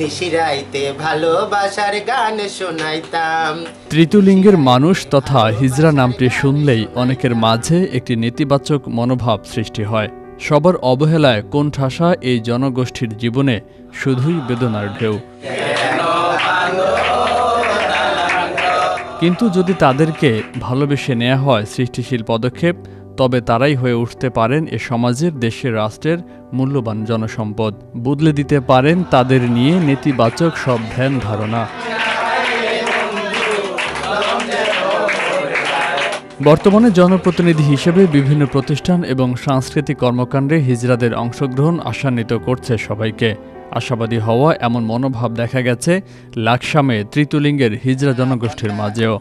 নিশিরাইতে ভালোবাসার গান শোনাইতাম। তৃতীয়লিঙ্গের মানুষ তথা হিজড়া নামটি শুনলেই অনেকের মাঝে একটি নেতিবাচক মনোভাব সৃষ্টি হয়। সবার অবহেলায় কোণঠাসা এই জনগোষ্ঠীর জীবনে শুধুই বেদনার ঢেউ। কিন্তু যদি তাদেরকে ভালোবেসে নেওয়া হয় সৃষ্টিশীল পদক্ষেপ, তবে তারাই হয়ে উঠতে পারেন এ সমাজের, দেশের, রাষ্ট্রের মূল্যবান জনসম্পদ। বদলে দিতে পারেন তাদের নিয়ে নেতিবাচক সব ধ্যান ধারণা। বর্তমানে জনপ্রতিনিধি হিসেবে বিভিন্ন প্রতিষ্ঠান এবং সাংস্কৃতিক কর্মকাণ্ডে হিজড়াদের অংশগ্রহণ আশান্বিত করছে সবাইকে। আশাবাদী হওয়া এমন মনোভাব দেখা গেছে লাকসামে তৃতীয়লিঙ্গের হিজড়া জনগোষ্ঠীর মাঝেও।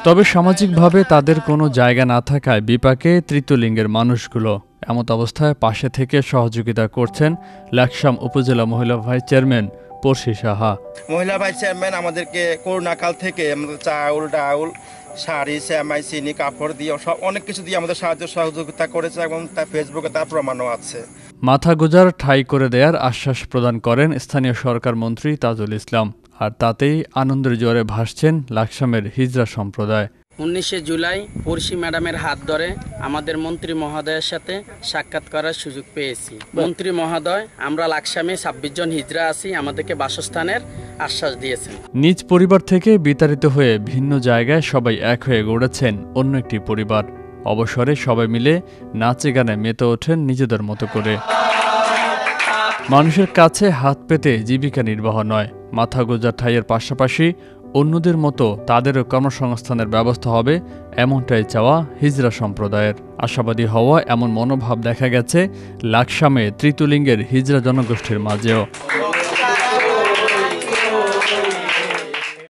তবে সামাজিকভাবে তাদের কোনো জায়গা না থাকায় বিপাকে তৃতীয়লিঙ্গের মানুষগুলো। এমত অবস্থায় পাশে থেকে সহযোগিতা করছেন লাকসাম উপজেলা মহিলা ভাইস চেয়ারম্যান পড়শি সাহা। মহিলা ভাইস চেয়ারম্যান আমাদেরকে করোনাকাল থেকে আমাদের চাউল ডাউল শাড়ি সেমাই চিনি কাপড় দিয়ে সব অনেক কিছু দিয়ে আমাদের সাহায্য সহযোগিতা করেছে এবং তার ফেসবুকে তার প্রমাণও আছে। মাথা গোজার ঠাঁই করে দেওয়ার আশ্বাস প্রদান করেন স্থানীয় সরকার মন্ত্রী তাজুল ইসলাম। আর তাতেই আনন্দের জোরে ভাসছেন লাকসামের হিজড়া সম্প্রদায়। 19 জুলাই পড়শি ম্যাডামের হাত ধরে আমাদের মন্ত্রী মহোদয়ের সাথে সাক্ষাৎ করার সুযোগ পেয়েছি। মন্ত্রী মহোদয়, আমরা লাকসামে 26 জন হিজড়া আছি, আমাদেরকে বাসস্থানের আশ্বাস দিয়েছেন। নিজ পরিবার থেকে বিতাড়িত হয়ে ভিন্ন জায়গায় সবাই এক হয়ে গড়েছেন অন্য একটি পরিবার। অবসরে সবাই মিলে নাচে গানে মেতে ওঠেন নিজেদের মতো করে। মানুষের কাছে হাত পেতে জীবিকা নির্বাহ নয়, মাথা গোজার ঠাইয়ের পাশাপাশি অন্যদের মতো তাদেরও কর্মসংস্থানের ব্যবস্থা হবে, এমনটাই চাওয়া হিজড়া সম্প্রদায়ের। আশাবাদী হওয়া এমন মনোভাব দেখা গেছে লাকসামে তৃতীয়লিঙ্গের হিজড়া জনগোষ্ঠীর মাঝেও।